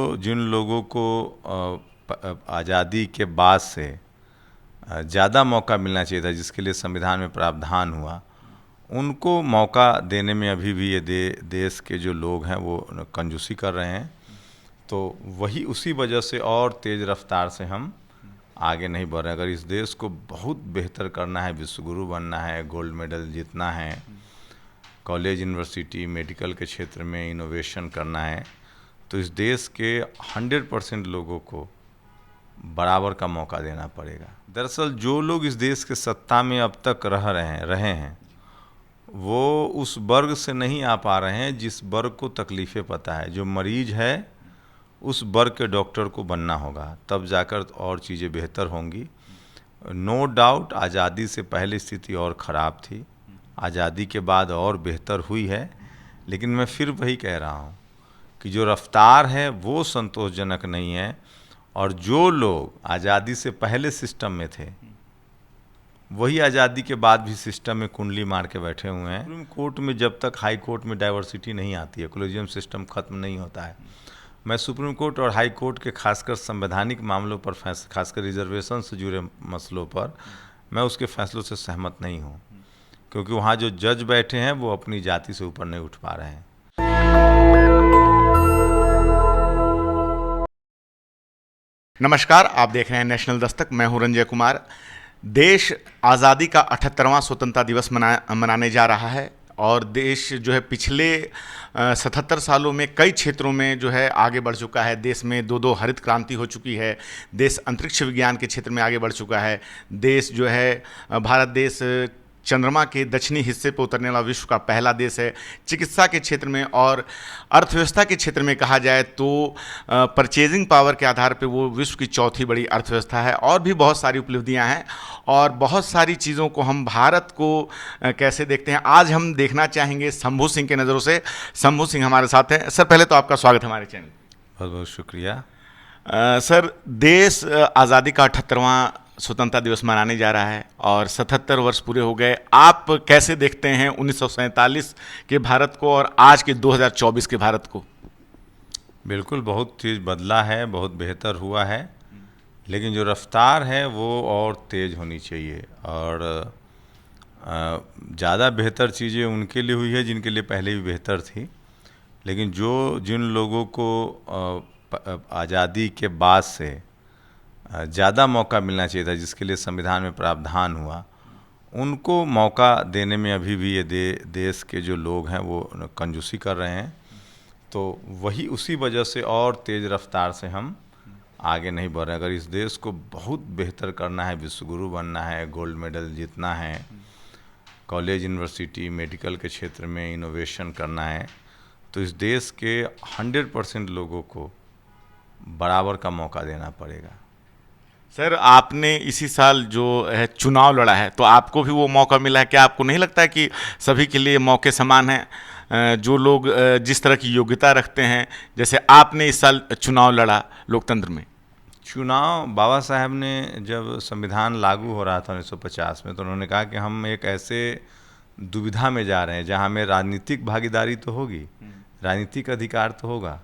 तो जिन लोगों को आज़ादी के बाद से ज़्यादा मौका मिलना चाहिए था, जिसके लिए संविधान में प्रावधान हुआ, उनको मौका देने में अभी भी ये देश के जो लोग हैं वो कंजूसी कर रहे हैं। तो वही उसी वजह से और तेज़ रफ्तार से हम आगे नहीं बढ़ रहे। अगर इस देश को बहुत बेहतर करना है, विश्वगुरु बनना है, गोल्ड मेडल जीतना है, कॉलेज यूनिवर्सिटी मेडिकल के क्षेत्र में इनोवेशन करना है, तो इस देश के 100% लोगों को बराबर का मौका देना पड़ेगा। दरअसल जो लोग इस देश के सत्ता में अब तक रहे हैं वो उस वर्ग से नहीं आ पा रहे हैं जिस वर्ग को तकलीफ़ें पता है। जो मरीज है उस वर्ग के डॉक्टर को बनना होगा, तब जाकर और चीज़ें बेहतर होंगी। नो डाउट आज़ादी से पहले स्थिति और ख़राब थी, आज़ादी के बाद और बेहतर हुई है, लेकिन मैं फिर वही कह रहा हूँ कि जो रफ्तार है वो संतोषजनक नहीं है। और जो लोग आज़ादी से पहले सिस्टम में थे वही आज़ादी के बाद भी सिस्टम में कुंडली मार के बैठे हुए हैं। सुप्रीम कोर्ट में जब तक हाई कोर्ट में डाइवर्सिटी नहीं आती है, कोलेजियम सिस्टम ख़त्म नहीं होता है। मैं सुप्रीम कोर्ट और हाई कोर्ट के खासकर संवैधानिक मामलों पर खासकर रिजर्वेशन से जुड़े मसलों पर मैं उसके फैसलों से सहमत नहीं हूँ, क्योंकि वहाँ जो जज बैठे हैं वो अपनी जाति से ऊपर नहीं उठ पा रहे हैं। नमस्कार, आप देख रहे हैं नेशनल दस्तक। मैं हूं रंजय कुमार। देश आज़ादी का 78वां स्वतंत्रता दिवस मनाने जा रहा है और देश जो है पिछले 77 सालों में कई क्षेत्रों में जो है आगे बढ़ चुका है। देश में दो हरित क्रांति हो चुकी है, देश अंतरिक्ष विज्ञान के क्षेत्र में आगे बढ़ चुका है, देश जो है भारत देश चंद्रमा के दक्षिणी हिस्से पर उतरने वाला विश्व का पहला देश है। चिकित्सा के क्षेत्र में और अर्थव्यवस्था के क्षेत्र में कहा जाए तो परचेजिंग पावर के आधार पे वो विश्व की चौथी बड़ी अर्थव्यवस्था है। और भी बहुत सारी उपलब्धियां हैं और बहुत सारी चीज़ों को हम भारत को कैसे देखते हैं, आज हम देखना चाहेंगे शंभू सिंह के नज़रों से। शंभू सिंह हमारे साथ हैं। सर, पहले तो आपका स्वागत है हमारे चैनल। बहुत बहुत शुक्रिया। सर, देश आज़ादी का 78वां स्वतंत्रता दिवस मनाने जा रहा है और 77 वर्ष पूरे हो गए। आप कैसे देखते हैं 1947 के भारत को और आज के 2024 के भारत को? बिल्कुल, बहुत चीज़ बदला है, बहुत बेहतर हुआ है, लेकिन जो रफ्तार है वो और तेज़ होनी चाहिए। और ज़्यादा बेहतर चीज़ें उनके लिए हुई है जिनके लिए पहले भी बेहतर थी, लेकिन जिन लोगों को आज़ादी के बाद से ज़्यादा मौका मिलना चाहिए था, जिसके लिए संविधान में प्रावधान हुआ, उनको मौका देने में अभी भी ये देश के जो लोग हैं वो कंजूसी कर रहे हैं। तो वही उसी वजह से और तेज़ रफ्तार से हम आगे नहीं बढ़ रहे। अगर इस देश को बहुत बेहतर करना है, विश्वगुरु बनना है, गोल्ड मेडल जीतना है, कॉलेज यूनिवर्सिटी मेडिकल के क्षेत्र में इनोवेशन करना है, तो इस देश के 100% लोगों को बराबर का मौका देना पड़ेगा। सर, आपने इसी साल जो है चुनाव लड़ा है, तो आपको भी वो मौका मिला है। क्या आपको नहीं लगता है कि सभी के लिए मौके समान हैं? जो लोग जिस तरह की योग्यता रखते हैं, जैसे आपने इस साल चुनाव लड़ा लोकतंत्र में। चुनाव, बाबा साहब ने जब संविधान लागू हो रहा था 1950 में, तो उन्होंने कहा कि हम एक ऐसे दुविधा में जा रहे हैं जहां हमें राजनीतिक भागीदारी तो होगी, राजनीतिक अधिकार तो होगा,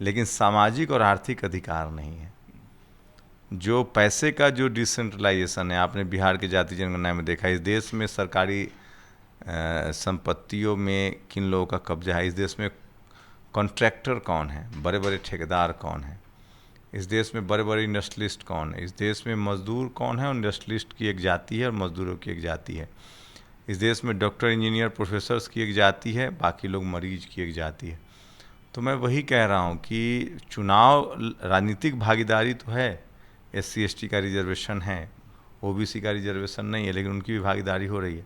लेकिन सामाजिक और आर्थिक अधिकार नहीं है। जो पैसे का जो डिसेंट्रलाइजेशन है, आपने बिहार की जाति जनगणना में देखा। इस देश में सरकारी संपत्तियों में किन लोगों का कब्जा है, इस देश में कॉन्ट्रैक्टर कौन है, बड़े बड़े ठेकेदार कौन हैं, इस देश में बड़े बड़े इंडस्ट्रियलिस्ट कौन है, इस देश में मजदूर कौन है, और इंडस्ट्रियलिस्ट की एक जाति है और मजदूरों की एक जाति है। इस देश में डॉक्टर, इंजीनियर, प्रोफेसर्स की एक जाति है, बाकी लोग मरीज की एक जाति है। तो मैं वही कह रहा हूँ कि चुनाव राजनीतिक भागीदारी तो है, SC ST का रिजर्वेशन है, OBC का रिजर्वेशन नहीं है, लेकिन उनकी भी भागीदारी हो रही है।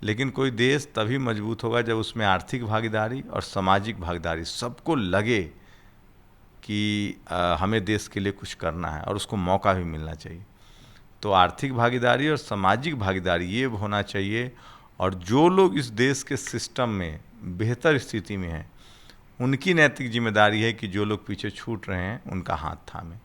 लेकिन कोई देश तभी मजबूत होगा जब उसमें आर्थिक भागीदारी और सामाजिक भागीदारी, सबको लगे कि हमें देश के लिए कुछ करना है और उसको मौका भी मिलना चाहिए। तो आर्थिक भागीदारी और सामाजिक भागीदारी ये होना चाहिए। और जो लोग इस देश के सिस्टम में बेहतर स्थिति में हैं, उनकी नैतिक जिम्मेदारी है कि जो लोग पीछे छूट रहे हैं उनका हाथ थामें।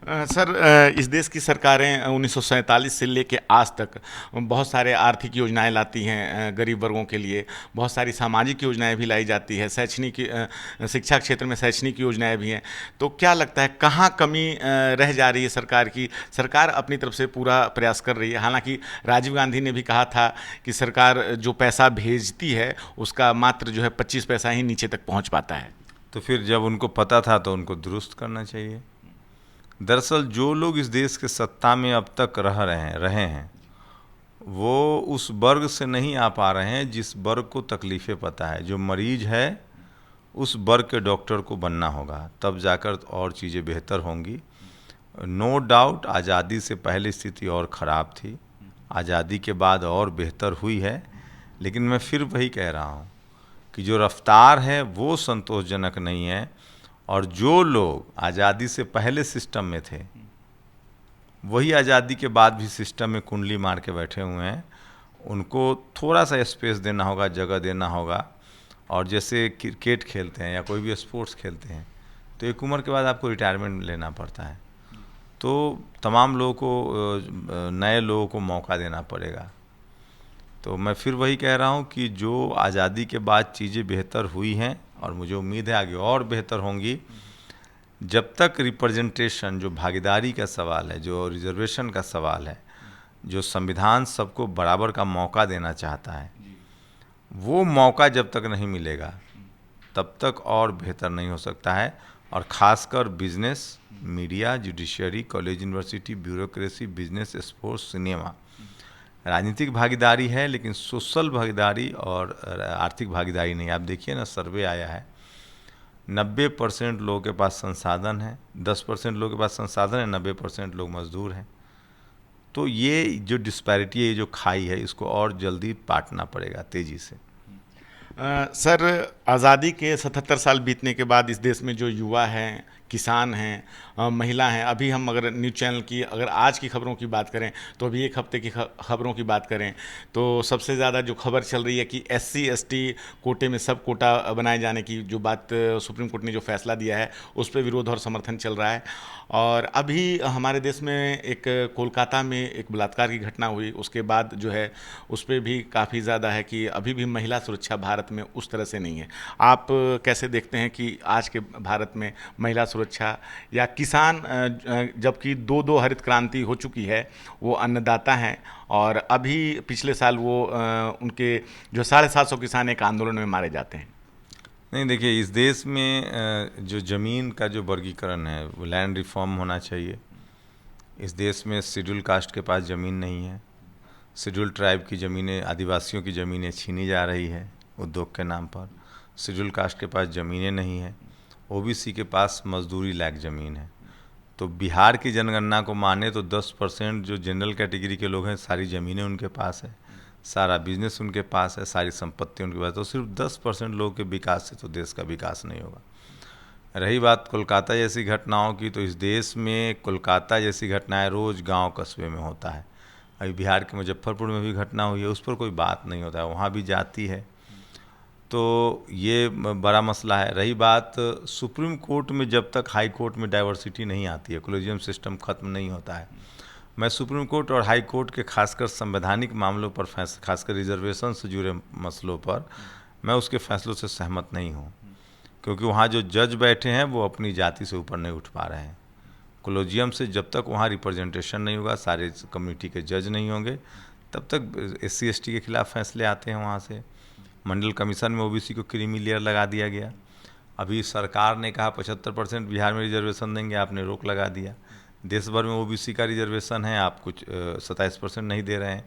सर, इस देश की सरकारें 1947 से लेके आज तक बहुत सारे आर्थिक योजनाएं लाती हैं गरीब वर्गों के लिए। बहुत सारी सामाजिक योजनाएं भी लाई जाती है, शैक्षणिक शिक्षा क्षेत्र में शैक्षणिक योजनाएं भी हैं। तो क्या लगता है कहाँ कमी रह जा रही है सरकार की? सरकार अपनी तरफ से पूरा प्रयास कर रही है, हालांकि राजीव गांधी ने भी कहा था कि सरकार जो पैसा भेजती है उसका मात्र जो है 25 पैसा ही नीचे तक पहुंच पाता है। तो फिर जब उनको पता था तो उनको दुरुस्त करना चाहिए। दरअसल जो लोग इस देश के सत्ता में अब तक रहे हैं वो उस वर्ग से नहीं आ पा रहे हैं जिस वर्ग को तकलीफ़ें पता है। जो मरीज है उस वर्ग के डॉक्टर को बनना होगा, तब जाकर और चीज़ें बेहतर होंगी। नो डाउट आज़ादी से पहले स्थिति और ख़राब थी, आज़ादी के बाद और बेहतर हुई है, लेकिन मैं फिर वही कह रहा हूँ कि जो रफ्तार है वो संतोषजनक नहीं है। और जो लोग आज़ादी से पहले सिस्टम में थे वही आज़ादी के बाद भी सिस्टम में कुंडली मार के बैठे हुए हैं, उनको थोड़ा सा स्पेस देना होगा, जगह देना होगा। और जैसे क्रिकेट खेलते हैं या कोई भी स्पोर्ट्स खेलते हैं तो एक उम्र के बाद आपको रिटायरमेंट लेना पड़ता है, तो तमाम लोगों को, नए लोगों को मौका देना पड़ेगा। तो मैं फिर वही कह रहा हूँ कि जो आज़ादी के बाद चीज़ें बेहतर हुई हैं और मुझे उम्मीद है आगे और बेहतर होंगी, जब तक रिप्रेजेंटेशन, जो भागीदारी का सवाल है, जो रिजर्वेशन का सवाल है, जो संविधान सबको बराबर का मौका देना चाहता है, वो मौका जब तक नहीं मिलेगा तब तक और बेहतर नहीं हो सकता है। और ख़ासकर business, media, judiciary, college, university, bureaucracy, business, sports, cinema, राजनीतिक भागीदारी है लेकिन सोशल भागीदारी और आर्थिक भागीदारी नहीं। आप देखिए ना, सर्वे आया है 90% लोगों के पास संसाधन है, 10% लोगों के पास संसाधन है, 90% लोग मजदूर हैं। तो ये जो डिस्पैरिटी है, ये जो खाई है, इसको और जल्दी पाटना पड़ेगा तेज़ी से। सर, आज़ादी के 77 साल बीतने के बाद इस देश में जो युवा हैं, किसान हैं, महिला हैं, अभी हम अगर न्यूज़ चैनल की, अगर आज की खबरों की बात करें तो अभी एक हफ्ते की खबरों की बात करें तो सबसे ज़्यादा जो खबर चल रही है कि SC ST कोटे में सब कोटा बनाए जाने की जो बात सुप्रीम कोर्ट ने जो फैसला दिया है उस पर विरोध और समर्थन चल रहा है। और अभी हमारे देश में एक कोलकाता में एक बलात्कार की घटना हुई, उसके बाद जो है उस पर भी काफ़ी ज़्यादा है कि अभी भी महिला सुरक्षा भारत में उस तरह से नहीं है। आप कैसे देखते हैं कि आज के भारत में महिला सुरक्षा या किसान, जबकि दो हरित क्रांति हो चुकी है, वो अन्नदाता हैं और अभी पिछले साल वो उनके जो 750 किसान एक आंदोलन में मारे जाते हैं? नहीं, देखिए, इस देश में जो ज़मीन का जो वर्गीकरण है वो लैंड रिफॉर्म होना चाहिए। इस देश में शेड्यूल कास्ट के पास ज़मीन नहीं है, शेड्यूल ट्राइब की ज़मीनें, आदिवासियों की ज़मीनें छीनी जा रही है उद्योग के नाम पर। शेड्यूल कास्ट के पास ज़मीनें नहीं है, OBC के पास मजदूरी लायक ज़मीन है। तो बिहार की जनगणना को माने तो 10% जो जनरल कैटेगरी के लोग हैं, सारी ज़मीनें उनके पास है, सारा बिजनेस उनके पास है, सारी संपत्ति उनके पास। तो सिर्फ 10% लोगों के विकास से तो देश का विकास नहीं होगा। रही बात कोलकाता जैसी घटनाओं की, तो इस देश में कोलकाता जैसी घटनाएं रोज़ गांव कस्बे में होता है। अभी बिहार के मुजफ्फरपुर में भी घटना हुई है, उस पर कोई बात नहीं होता है, वहाँ भी जाती है। तो ये बड़ा मसला है। रही बात सुप्रीम कोर्ट में, जब तक हाई कोर्ट में डाइवर्सिटी नहीं आती है, कोलेजियम सिस्टम ख़त्म नहीं होता है, मैं सुप्रीम कोर्ट और हाई कोर्ट के खासकर संवैधानिक मामलों पर, खासकर रिजर्वेशन से जुड़े मसलों पर, मैं उसके फैसलों से सहमत नहीं हूँ, क्योंकि वहाँ जो जज बैठे हैं वो अपनी जाति से ऊपर नहीं उठ पा रहे हैं। कोलेजियम से जब तक वहाँ रिप्रेजेंटेशन नहीं होगा, सारे कम्युनिटी के जज नहीं होंगे, तब तक SC ST के खिलाफ फैसले आते हैं वहाँ से। मंडल कमीशन में OBC को क्रीमी लेयर लगा दिया गया। अभी सरकार ने कहा 75% बिहार में रिजर्वेशन देंगे, आपने रोक लगा दिया। देश भर में OBC का रिजर्वेशन है, आप कुछ 27% नहीं दे रहे हैं।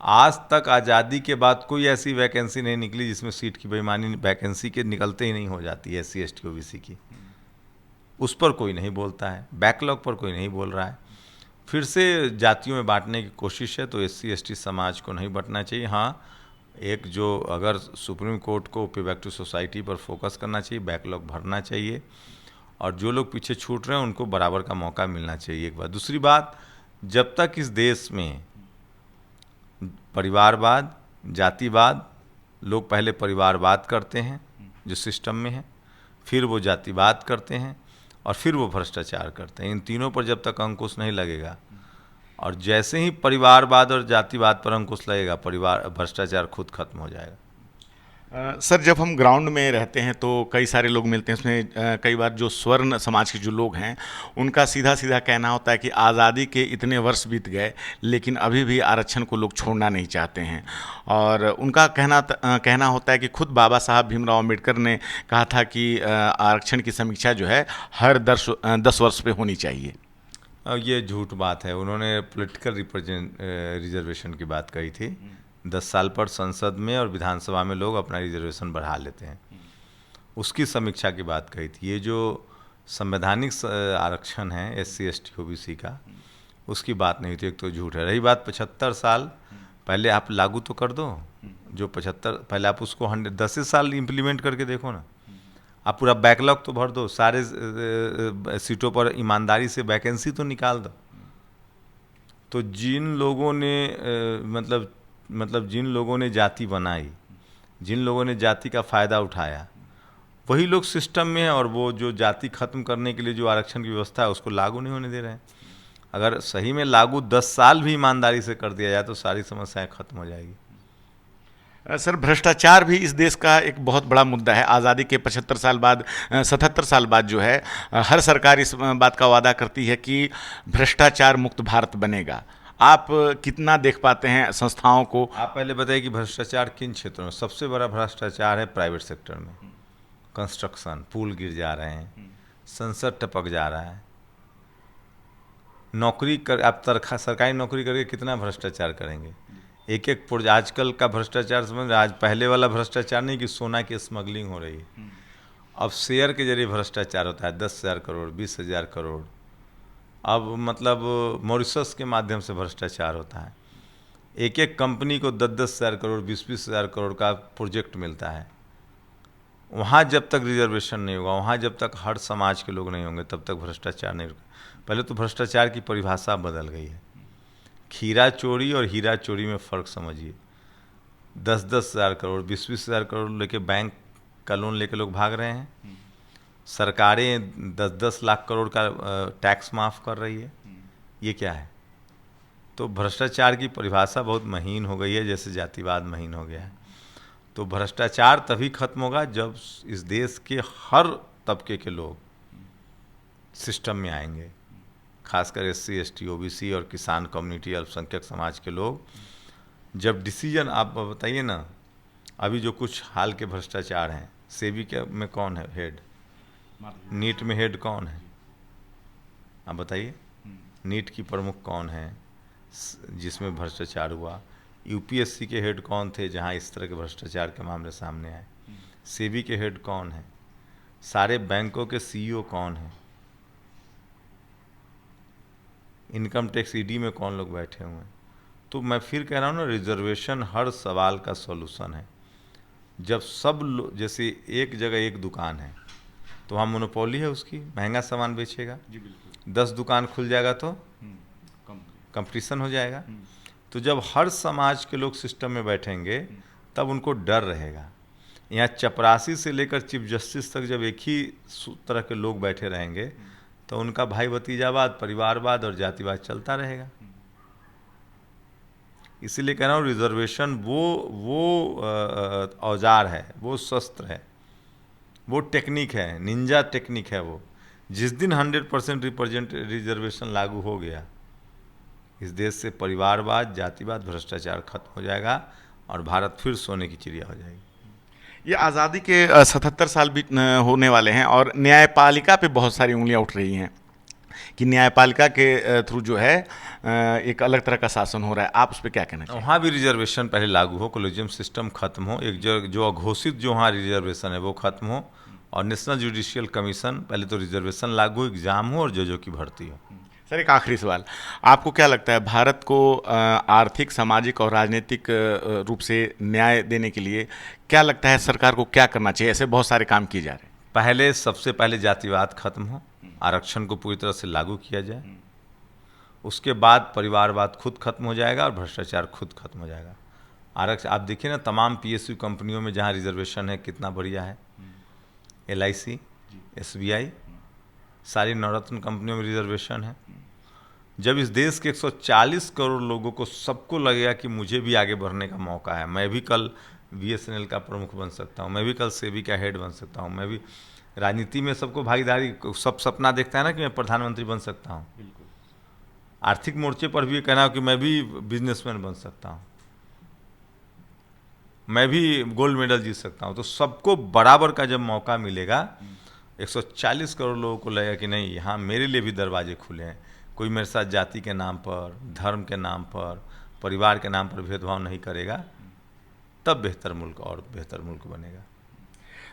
आज तक आज़ादी के बाद कोई ऐसी वैकेंसी नहीं निकली जिसमें सीट की बेईमानी वैकेंसी के निकलते ही नहीं हो जाती है, SC ST OBC की। उस पर कोई नहीं बोलता है, बैकलॉग पर कोई नहीं बोल रहा है। फिर से जातियों में बांटने की कोशिश है, तो SC ST समाज को नहीं बांटना चाहिए। हाँ, एक जो अगर सुप्रीम कोर्ट को पे बैक टू सोसाइटी पर फोकस करना चाहिए, बैकलॉग भरना चाहिए, और जो लोग पीछे छूट रहे हैं उनको बराबर का मौका मिलना चाहिए। एक बात। दूसरी बात, जब तक इस देश में परिवारवाद, जातिवाद, लोग पहले परिवारवाद करते हैं जो सिस्टम में है, फिर वो जातिवाद करते हैं, और फिर वो भ्रष्टाचार करते हैं। इन तीनों पर जब तक अंकुश नहीं लगेगा, और जैसे ही परिवारवाद और जातिवाद पर अंकुश लगेगा, परिवार भ्रष्टाचार खुद खत्म हो जाएगा। सर, जब हम ग्राउंड में रहते हैं तो कई सारे लोग मिलते हैं, उसमें कई बार जो स्वर्ण समाज के जो लोग हैं उनका सीधा सीधा कहना होता है कि आज़ादी के इतने वर्ष बीत गए लेकिन अभी भी आरक्षण को लोग छोड़ना नहीं चाहते हैं। और उनका कहना होता है कि खुद बाबा साहब भीमराव अम्बेडकर ने कहा था कि आरक्षण की समीक्षा जो है हर 10 वर्ष पे होनी चाहिए। ये झूठ बात है। उन्होंने पॉलिटिकल रिजर्वेशन की बात कही थी। 10 साल पर संसद में और विधानसभा में लोग अपना रिजर्वेशन बढ़ा लेते हैं, उसकी समीक्षा की बात कही थी। ये जो संवैधानिक आरक्षण है SC ST OBC का, उसकी बात नहीं थी। एक तो झूठ है। रही बात 75 साल, पहले आप लागू तो कर दो। जो 75 पहले आप उसको 10 साल इम्प्लीमेंट करके देखो ना। आप पूरा बैकलॉग तो भर दो, सारे सीटों पर ईमानदारी से वैकेंसी तो निकाल दो। तो जिन लोगों ने मतलब जिन लोगों ने जाति बनाई, जिन लोगों ने जाति का फ़ायदा उठाया, वही लोग सिस्टम में हैं, और वो जो जाति खत्म करने के लिए जो आरक्षण की व्यवस्था है उसको लागू नहीं होने दे रहे हैं। अगर सही में लागू 10 साल भी ईमानदारी से कर दिया जाए तो सारी समस्याएं खत्म हो जाएगी। सर, भ्रष्टाचार भी इस देश का एक बहुत बड़ा मुद्दा है। आज़ादी के 75 साल बाद 77 साल बाद जो है हर सरकार इस बात का वादा करती है कि भ्रष्टाचार मुक्त भारत बनेगा। आप कितना देख पाते हैं संस्थाओं को? आप पहले बताइए कि भ्रष्टाचार किन क्षेत्रों में? सबसे बड़ा भ्रष्टाचार है प्राइवेट सेक्टर में। कंस्ट्रक्शन, पुल गिर जा रहे हैं, संसद टपक जा रहा है। नौकरी कर, आप सरकारी नौकरी करके कितना भ्रष्टाचार करेंगे? एक एक आजकल का भ्रष्टाचार समझ रहे, आज पहले वाला भ्रष्टाचार नहीं कि सोना की स्मगलिंग हो रही है। अब शेयर के जरिए भ्रष्टाचार होता है, 10,000 करोड़, 20,000 करोड़। अब मतलब मॉरिशस के माध्यम से भ्रष्टाचार होता है। एक एक कंपनी को 10,000 करोड़, 20,000 करोड़ का प्रोजेक्ट मिलता है। वहाँ जब तक रिजर्वेशन नहीं होगा, वहाँ जब तक हर समाज के लोग नहीं होंगे, तब तक भ्रष्टाचार नहीं रुकेगा। पहले तो भ्रष्टाचार की परिभाषा बदल गई है। खीरा चोरी और हीरा चोरी में फ़र्क समझिए। 10,000 करोड़, 20,000 करोड़ लेके बैंक का लोन लेके लोग भाग रहे हैं। सरकारें 10-10 लाख करोड़ का टैक्स माफ़ कर रही है। ये क्या है? तो भ्रष्टाचार की परिभाषा बहुत महीन हो गई है, जैसे जातिवाद महीन हो गया है। तो भ्रष्टाचार तभी खत्म होगा जब इस देश के हर तबके के लोग सिस्टम में आएंगे, खासकर SC ST OBC और किसान कम्युनिटी, अल्पसंख्यक समाज के लोग। जब डिसीजन, आप बताइए ना, अभी जो कुछ हाल के भ्रष्टाचार हैं, सेबी के में कौन है हेड? नीट में हेड कौन है? आप बताइए। नीट की प्रमुख कौन है जिसमें भ्रष्टाचार हुआ? UPSC के हेड कौन थे जहां इस तरह के भ्रष्टाचार के मामले सामने आए? सेबी के हेड कौन है? सारे बैंकों के CEO कौन हैं? इनकम टैक्स ED में कौन लोग बैठे हुए हैं? तो मैं फिर कह रहा हूँ ना, रिजर्वेशन हर सवाल का सॉल्यूशन है। जब सब जैसे एक जगह एक दुकान है तो वहाँ मोनोपोली है, उसकी महंगा सामान बेचेगा। जी बिल्कुल। 10 दुकान खुल जाएगा तो कंपटीशन हो जाएगा। तो जब हर समाज के लोग सिस्टम में बैठेंगे तब उनको डर रहेगा। यहाँ चपरासी से लेकर चीफ जस्टिस तक जब एक ही तरह के लोग बैठे रहेंगे तो उनका भाई भतीजावाद, परिवारवाद और जातिवाद चलता रहेगा। इसीलिए कह रहा हूँ, रिजर्वेशन वो औजार है, वो शस्त्र है, वो टेक्निक है, निंजा टेक्निक है। वो जिस दिन 100% रिजर्वेशन लागू हो गया, इस देश से परिवारवाद, जातिवाद, भ्रष्टाचार खत्म हो जाएगा और भारत फिर सोने की चिड़िया हो जाएगी। ये आज़ादी के 77 साल भी होने वाले हैं और न्यायपालिका पे बहुत सारी उंगलियां उठ रही हैं कि न्यायपालिका के थ्रू जो है एक अलग तरह का शासन हो रहा है। आप उस पर क्या कहना चाहिए? वहाँ भी रिजर्वेशन पहले लागू हो, कोलिजियम सिस्टम खत्म हो, एक जो अघोषित जो वहाँ रिजर्वेशन है वो खत्म हो, और नेशनल जुडिशियल कमीशन, पहले तो रिजर्वेशन लागू, एग्जाम हो और जजों की भर्ती हो। सर, एक आखिरी सवाल, आपको क्या लगता है भारत को आर्थिक, सामाजिक और राजनीतिक रूप से न्याय देने के लिए क्या लगता है सरकार को क्या करना चाहिए? ऐसे बहुत सारे काम किए जा रहे हैं। सबसे पहले जातिवाद खत्म हो, आरक्षण को पूरी तरह से लागू किया जाए। उसके बाद परिवारवाद खुद खत्म हो जाएगा और भ्रष्टाचार खुद खत्म हो जाएगा। आरक्षण आप देखिए ना, तमाम PSU कंपनियों में जहाँ रिजर्वेशन है कितना बढ़िया है। LIC, SBI, सारी नवरत्न कंपनियों में रिजर्वेशन है। जब इस देश के 140 करोड़ लोगों को सबको लगेगा कि मुझे भी आगे बढ़ने का मौका है, मैं भी कल BSNL का प्रमुख बन सकता हूँ, मैं भी कल सेबी का हेड बन सकता हूँ, मैं भी राजनीति में सबको भागीदारी, सब सपना देखता है ना कि मैं प्रधानमंत्री बन सकता हूँ। आर्थिक मोर्चे पर भी ये कहना है कि मैं भी बिजनेसमैन बन सकता हूँ, मैं भी गोल्ड मेडल जीत सकता हूँ। तो सबको बराबर का जब मौका मिलेगा, 140 करोड़ लोगों को लगेगा कि नहीं, यहाँ मेरे लिए भी दरवाजे खुले हैं, कोई मेरे साथ जाति के नाम पर, धर्म के नाम पर, परिवार के नाम पर भेदभाव नहीं करेगा, तब बेहतर मुल्क और बेहतर मुल्क बनेगा।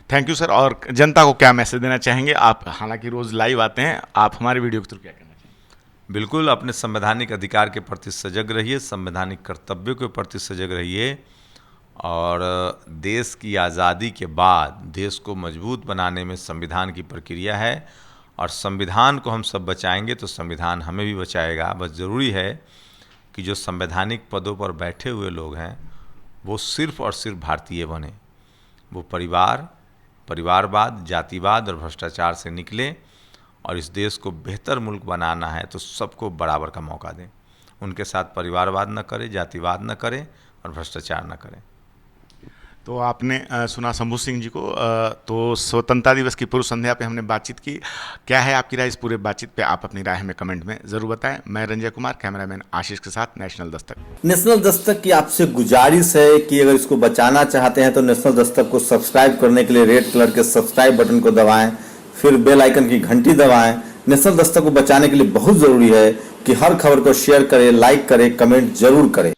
Thank you sir. और जनता को क्या मैसेज देना चाहेंगे आप? हालांकि रोज़ लाइव आते हैं, आप हमारे वीडियो के थ्रू क्या कहना चाहेंगे? बिल्कुल, अपने संवैधानिक अधिकार के प्रति सजग रहिए, संवैधानिक कर्तव्यों के प्रति सजग रहिए, और देश की आज़ादी के बाद देश को मजबूत बनाने में संविधान की प्रक्रिया है, और संविधान को हम सब बचाएंगे तो संविधान हमें भी बचाएगा। बस ज़रूरी है कि जो संवैधानिक पदों पर बैठे हुए लोग हैं वो सिर्फ और सिर्फ भारतीय बने, वो परिवारवाद, जातिवाद और भ्रष्टाचार से निकले, और इस देश को बेहतर मुल्क बनाना है तो सबको बराबर का मौका दें। उनके साथ परिवारवाद न करें, जातिवाद न करें और भ्रष्टाचार न करें। तो आपने सुना शंभू सिंह जी को। तो स्वतंत्रता दिवस की पूर्व संध्या पे हमने बातचीत की। क्या है आपकी राय इस पूरे बातचीत पे? आप अपनी राय हमें कमेंट में ज़रूर बताएं। मैं रंजय कुमार, कैमरामैन आशीष के साथ, नेशनल दस्तक। नेशनल दस्तक की आपसे गुजारिश है कि अगर इसको बचाना चाहते हैं तो नेशनल दस्तक को सब्सक्राइब करने के लिए रेड कलर के सब्सक्राइब बटन को दबाएं, फिर बेल आइकन की घंटी दबाएं। नेशनल दस्तक को बचाने के लिए बहुत ज़रूरी है कि हर खबर को शेयर करें, लाइक करें, कमेंट जरूर करें।